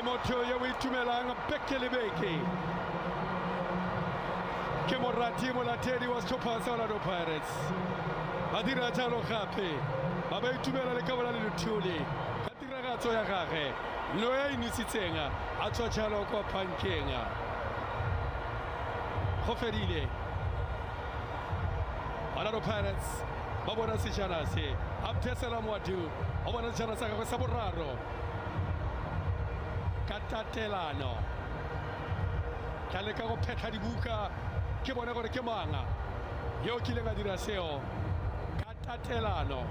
motho ya o itumelang Bekele Beki ke morati molatedi wa sehlopha sa Orlando Pirates ba dira jalo gape ba ba itumela le ka bola le Luthuli ka tiragatso ya gagwe no ya inisitseng a tswa jalo kwa pankeng go fedile Orlando Pirates ba bona sejana se a phesela Wadu o bona sejana sa gagwe sa boraro ka tatelano ka leka go phetha dibuka ke bona gore ke manga yo kileng a dira seo ka tatelano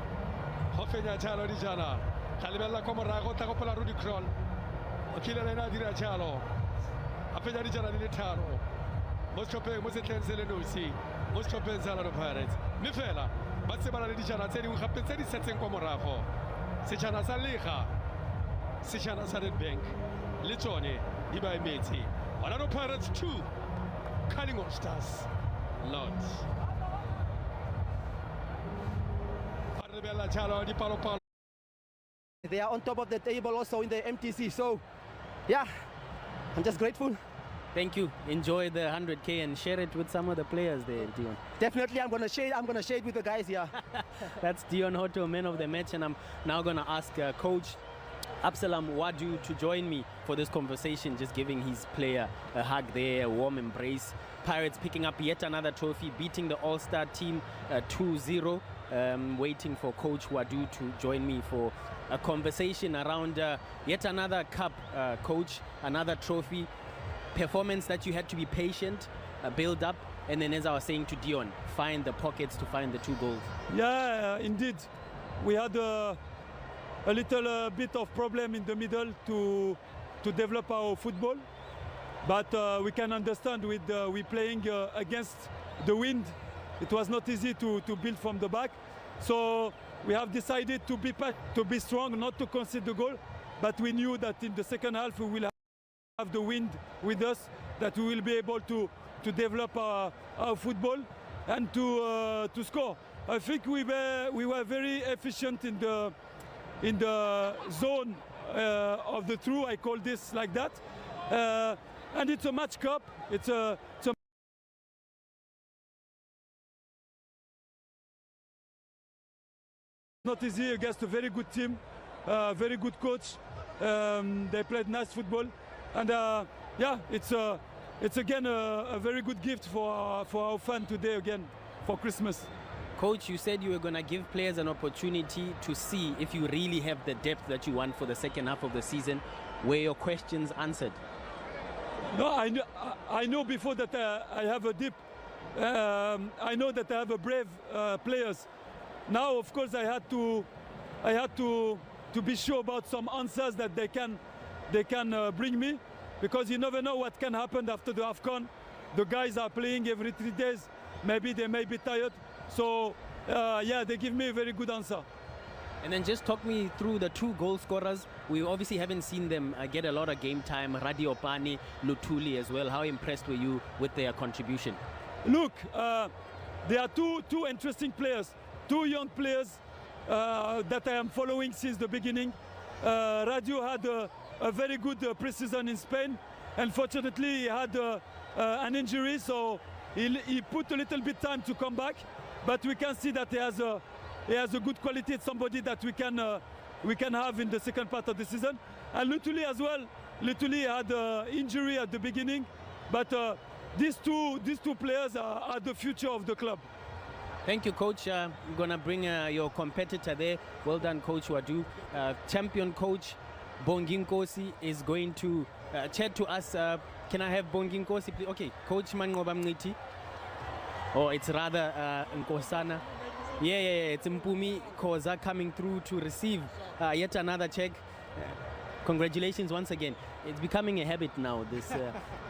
go fenya jalo dijana ka lebella kwa morago tla go pola Rudy Kroll o kile le na dira jalo a fenya dijana di le tharo mo setlhopheng mo setlheng se le nosi mo setlhopheng sa Orlando Pirates mme fela ba tsebana le dijana tse dingwe gape tse di setseng kwa morago sejana sa lega sejana sa Nedbank le tsone di ba emetse Orlando Pirates 2 Collingwood Stars Lords They are on top of the table also in the MTC, so yeah, I'm just grateful. Thank you. Enjoy the 100K and share it with some of the players there, Dion. Definitely, I'm gonna share it with the guys here. That's Dion Hoto, man of the match, and I'm now gonna ask Coach Absalom Wadu to join me for this conversation, just giving his player a hug there, a warm embrace. Pirates picking up yet another trophy, beating the All-Star team 2-0. Waiting for Coach Wadu to join me for a conversation around yet another cup, Coach, another trophy. Performance that you had to be patient, build up, and then, as I was saying to Dion, find the pockets to find the 2 goals. Yeah, indeed. We had a little bit of problem in the middle to develop our football, but we can understand with we playing against the wind. It was not easy to build from the back, so we have decided to be strong, not to concede the goal, but we knew that in the second half we will have the wind with us, that we will be able to develop our football and to score. I think we were very efficient in the zone of the through. I call this like that, and it's a match cup. It's not easy against a very good team, very good coach. They played nice football, and yeah, it's again a very good gift for our fan today again for Christmas. Coach, you said you were going to give players an opportunity to see if you really have the depth that you want for the second half of the season. Were your questions answered? No, I know before that I have a deep. I know that I have a brave players. Now, of course, I had to be sure about some answers that they can bring me, because you never know what can happen after the AFCON. The guys are playing every 3 days. Maybe they may be tired. So, yeah, they give me a very good answer. And then just talk me through the 2 goal scorers. We obviously haven't seen them get a lot of game time. Radio Pani, Luthuli as well. How impressed were you with their contribution? Look, there are two interesting players. 2 young players that I am following since the beginning. Radio had a very good pre-season in Spain. Unfortunately, he had an injury, so he put a little bit time to come back. But we can see that he has a good quality. It's somebody that we can have in the second part of the season. And Luthuli as well. Luthuli had an injury at the beginning, but these two players are the future of the club. Thank you, Coach. I'm going to bring your competitor there. Well done, Coach Wadu. Champion coach Bonginkosi is going to chat to us. Can I have Bonginkosi, please? Okay, Coach Mangoba Mngiti. Oh, it's rather Nkosana. Yeah, it's Mpumi Koza coming through to receive yet another check. Congratulations once again. It's becoming a habit now, this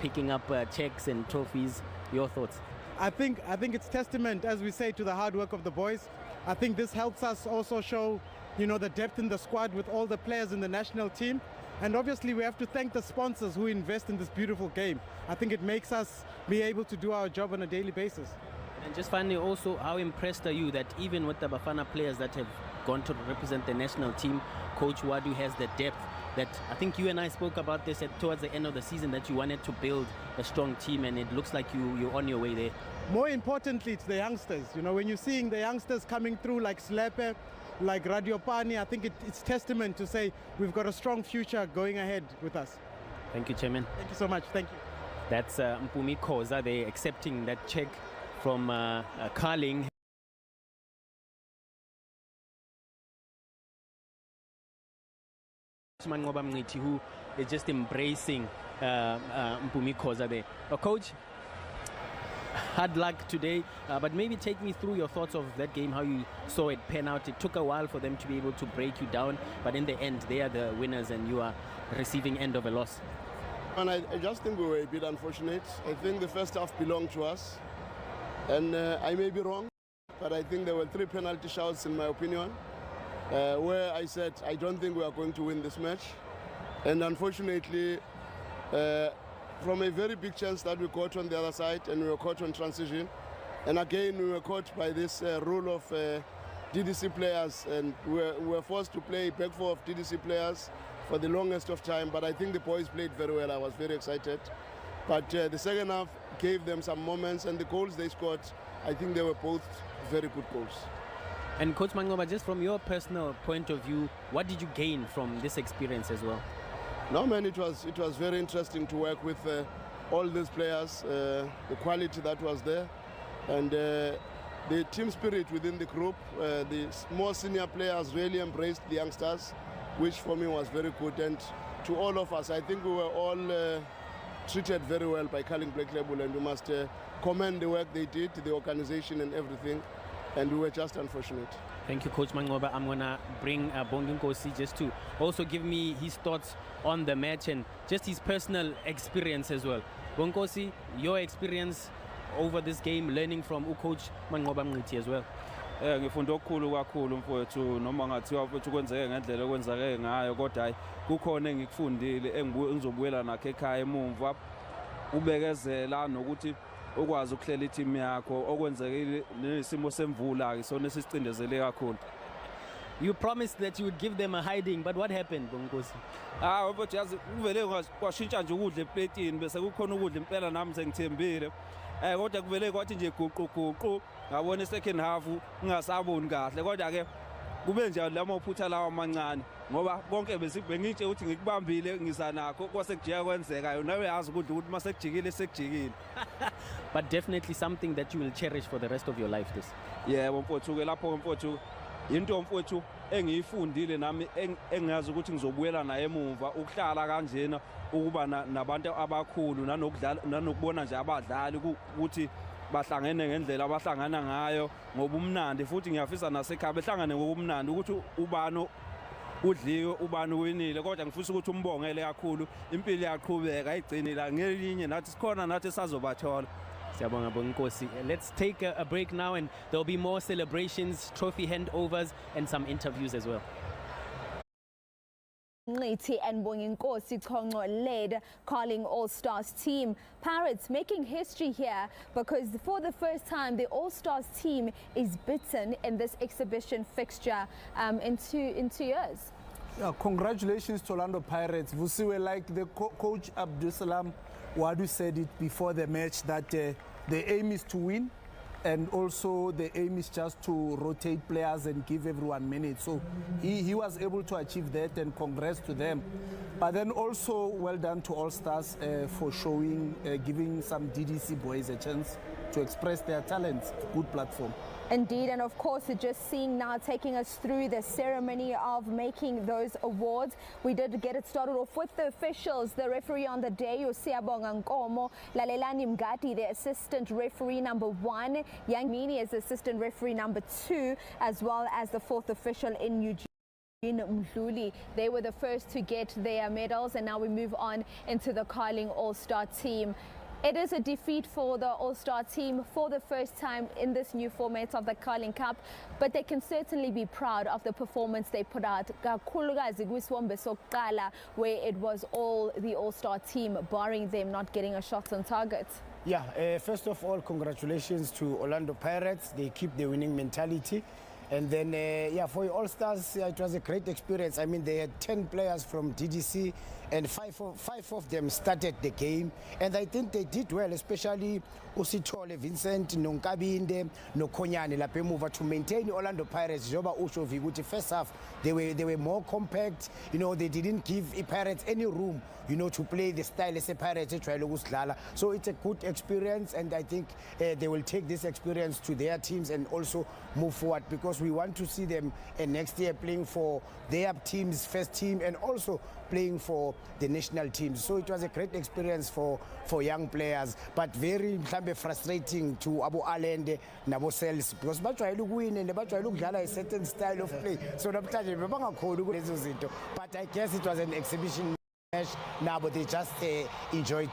picking up checks and trophies. Your thoughts? I think it's testament, as we say, to the hard work of the boys. I think this helps us also show, the depth in the squad with all the players in the national team. And obviously we have to thank the sponsors who invest in this beautiful game. I think it makes us be able to do our job on a daily basis. And just finally also, how impressed are you that even with the Bafana players that have gone to represent the national team. Coach Wadu has the depth that I think you and I spoke about this towards the end of the season, that you wanted to build a strong team, and it looks like you're on your way there. More importantly, it's the youngsters. You know, when you're seeing the youngsters coming through like Slepe, like Radiopani, I think it's testament to say we've got a strong future going ahead with us. Thank you, Chairman. Thank you so much. Thank you. That's Mpumi Khoza. They're accepting that check from Carling. Who is just embracing Mpumi Khoza there. Coach, hard luck today, but maybe take me through your thoughts of that game, how you saw it pan out. It took a while for them to be able to break you down, but in the end, they are the winners and you are receiving end of a loss. And I just think we were a bit unfortunate. I think the first half belonged to us, and I may be wrong, but I think there were 3 penalty shouts in my opinion, where I said I don't think we are going to win this match, and unfortunately from a very big chance that we got on the other side, and we were caught on transition, and again we were caught by this rule of DDC players, and we were forced to play back 4 of DDC players for the longest of time. But I think the boys played very well. I was very excited, but the second half gave them some moments, and the goals they scored, I think they were both very good goals. And Coach Mangoba, just from your personal point of view, what did you gain from this experience as well? No, man, it was very interesting to work with all these players, the quality that was there, and the team spirit within the group. The more senior players really embraced the youngsters, which for me was very good. And to all of us, I think we were all treated very well by Carling Black Label, and we must commend the work they did, the organization and everything, and we were just unfortunate. Thank you, Coach Mangoba. I'm going to bring Bonginkosi just to also give me his thoughts on the match and just his personal experience as well. Bonginkosi, your experience over this game, learning from Coach Mangoba Mngqithi as well. Ngifunde okukhulu kakhulu mfowethu, noma ngathiwa mfowethu kwenzeke ngendlela okwenzeke ngayo, kodwa hayi kukhona engikufundile engizobuyela nakho ekhaya emumva, ubekezela nokuthi ukwazi ukuhlela i-team yakho. Okwenzekile nesimo semvula ke sona sisicindezele kakhulu. You promised that you would give them a hiding, but what happened, Bonginkosi? Mfowethu yazi kuvele kwashintsha nje ukudla epletini, bese kukhona ukudla impela nami sengithembile. Kodwa kuvele kwathi nje guqu ngabona second half ngingasaboni kahle, kodwa ke kube nje lama uphutha lawa amancane, ngoba konke bengitshe ukuthi ngikubambile ngisanakho kwasekujika kwenzeka, yona uyazi ukuthi masekujikile sekujikile. But definitely something that you will cherish for the rest of your life, this. Yebo mfowethu, ke lapho mfowethu into mfowethu engiyifundile nami engiyazi ukuthi ngizobuyela naye emuva, ukuhlala kanjena, ukuba nabantu abakhulu, nanokubona nje abadlali ukuthi bahlangene ngendlela abahlangana ngayo ngobumnandi, futhi ngiyafisa nasekhaya behlangane ngobumnandi ukuthi ubani udliwe ubani winile, kodwa ngifisa ukuthi umbongele kakhulu, impilo yaqhubeka ayigcinile ngelinye nathi sikhona nathi sazobathola. Siyabonga Bonginkosi. Let's take a break now, and there'll be more celebrations, trophy handovers, and some interviews as well. Mngqithi and Bonginkosi Chongco led Carling All-Stars team. Pirates making history here because for the first time the All-Stars team is beaten in this exhibition fixture in two years. Yeah, congratulations to Orlando Pirates. Vusiwe, like the coach Abdusalam Wadu said it before the match, that the aim is to win, and also the aim is just to rotate players and give everyone minutes. So he was able to achieve that, and congrats to them. But then also well done to All Stars for showing, giving some DDC boys a chance to express their talents. Good platform. Indeed, and of course, just seeing now, taking us through the ceremony of making those awards. We did get it started off with the officials. The referee on the day, Siyabonga Nkomo, Lalelani Mgati, the assistant referee number 1, Yang Mini is assistant referee number 2, as well as the 4th official in Eugene Mdluli. They were the first to get their medals, and now we move on into the Carling All-Star team. It is a defeat for the All-Star team for the first time in this new format of the Carling Cup, but they can certainly be proud of the performance they put out, where it was all the All-Star team, barring them not getting a shot on target. Yeah, first of all, congratulations to Orlando Pirates. They keep the winning mentality. And then, yeah, for All-Stars, it was a great experience. I mean, they had 10 players from DDC, and five of them started the game. And I think they did well, especially Usithole, Vincent, Nonkabinde, Nokonyane, Lapemuva, to maintain Orlando Pirates. Joba Usho Viguti, first half, they were more compact. You know, they didn't give the Pirates any room, you know, to play the style as a Pirates. So it's a good experience, and I think they will take this experience to their teams and also move forward, because we want to see them next year playing for their team's first team and also playing for the national team. So it was a great experience for young players, but very frustrating to Abu Alende Nabo Sales, because they try to win and they try to play a certain style of play. So but I guess it was an exhibition match now, but they just enjoyed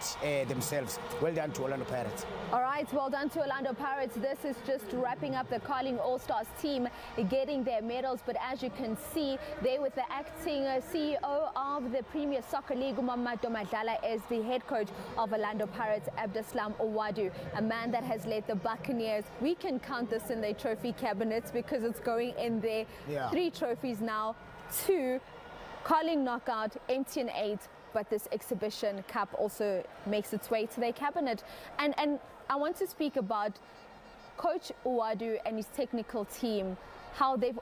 themselves. Well done to Orlando Pirates. All right, well done to Orlando Pirates. This is just wrapping up the Carling All-Stars team getting their medals. But as you can see, they with the acting CEO of the Premier Soccer League, Mamadou Madlala, is the head coach of Orlando Pirates, Abdeslam Wadu, a man that has led the Buccaneers. We can count this in their trophy cabinets because it's going in there. Yeah. 3 trophies now, 2 Carling knockout, MTN 8, but this exhibition cup also makes its way to their cabinet. And I want to speak about Coach Wadu and his technical team, how they've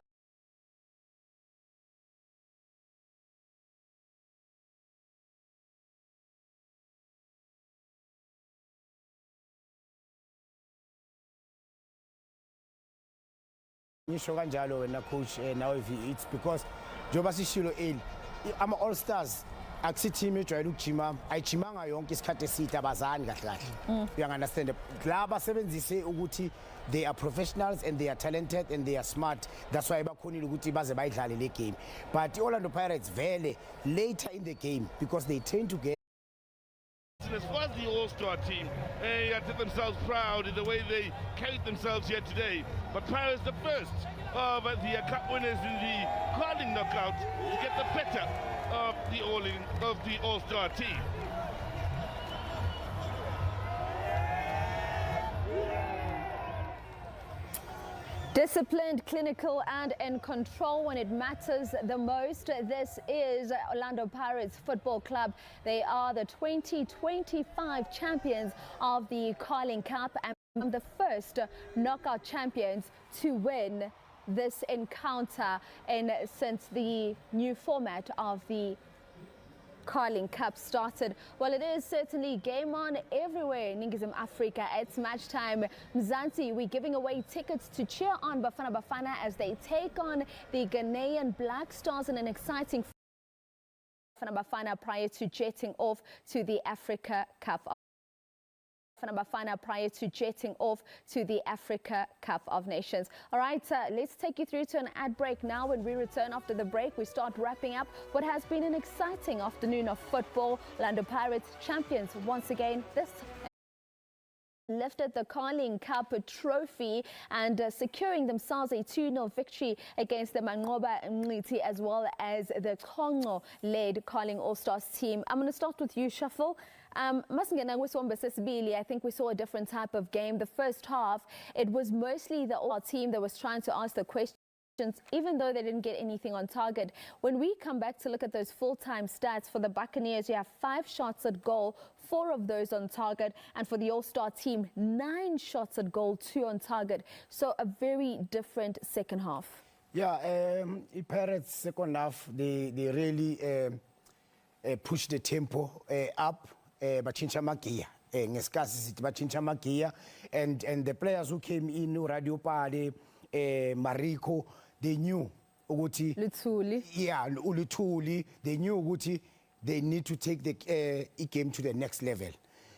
coach now it's because Jobasishilo El, I'm All-Stars. Axi team ejwayele ukujima ayijimanga yonke isikhathi eside abazani kahle kahle. You understand? La basebenzise ukuthi they are professionals and they are talented and they are smart. That's why bakhonile ukuthi baze bayidlale le game. But Orlando Pirates vele later in the game, because they tend to get as far as the All-Star team, they did themselves proud in the way they carried themselves here today. But Pirates the first of the cup winners in the Carling knockout to get the better of the All-Star team. Disciplined, clinical, and in control when it matters the most. This is Orlando Pirates Football Club. They are the 2025 champions of the Carling Cup and the first knockout champions to win this encounter since the new format of the Carling Cup started. Well, it is certainly game on everywhere in Ningizim Africa. It's match time. Mzansi, we're giving away tickets to cheer on Bafana Bafana as they take on the Ghanaian Black Stars in an exciting Bafana Bafana prior to jetting off to the Africa Cup of Nations. All right, let's take you through to an ad break now. When we return after the break, we start wrapping up what has been an exciting afternoon of football. Orlando Pirates champions once again. This lifted the Carling Cup trophy and securing themselves a 2-0 victory against the Mangoba Mliti as well as the Congo-led Carling All-Stars team. I'm going to start with you, Shuffle. I think we saw a different type of game. The first half, it was mostly the All team that was trying to ask the questions, even though they didn't get anything on target. When we come back to look at those full-time stats for the Buccaneers, you have 5 shots at goal, 4 of those on target, and for the All-Star team, 9 shots at goal, 2 on target. So a very different second half. Yeah, Pirates second half, they really pushed the tempo up. Bachincha magia ngesikhathi sithi bachincha magia, and the players who came in, Radio Pale, Mariko, they knew ukuthi Luthuli, they knew ukuthi they need to take the game to the next level.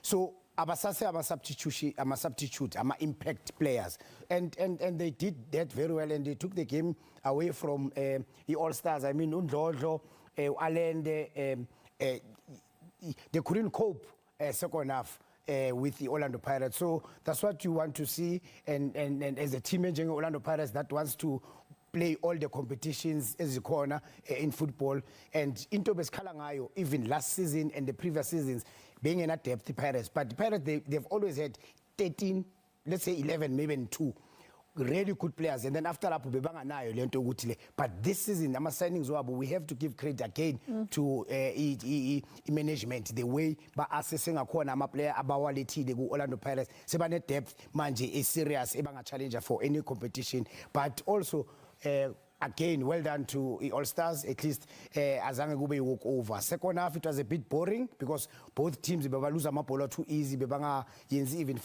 So abasase ama-substitute, ama-impact players, and they did that very well, and they took the game away from the All-Stars. I mean, Undlodlo, Alende, they couldn't cope second half with the Orlando Pirates. So that's what you want to see, and as a team in Orlando Pirates that wants to play all the competitions as a corner in football. And into Beskalangayo, even last season and the previous seasons, being in a depth, the Pirates. But the Pirates, they've always had 13, let's say 11, maybe 2. really good players, and then after that bebanganayo lento ukuthi le. But this season ama signings wabo, we have to give credit again to management, the way ba assessing ngakhona ama player abawalethile ku Orlando Pirates sebane depth manje is serious ebanga challenger for any competition. But also again, well done to All Stars. At least azange kube walk over. Second half it was a bit boring because both teams beba lose amabhola too easy, bebanga yenzi even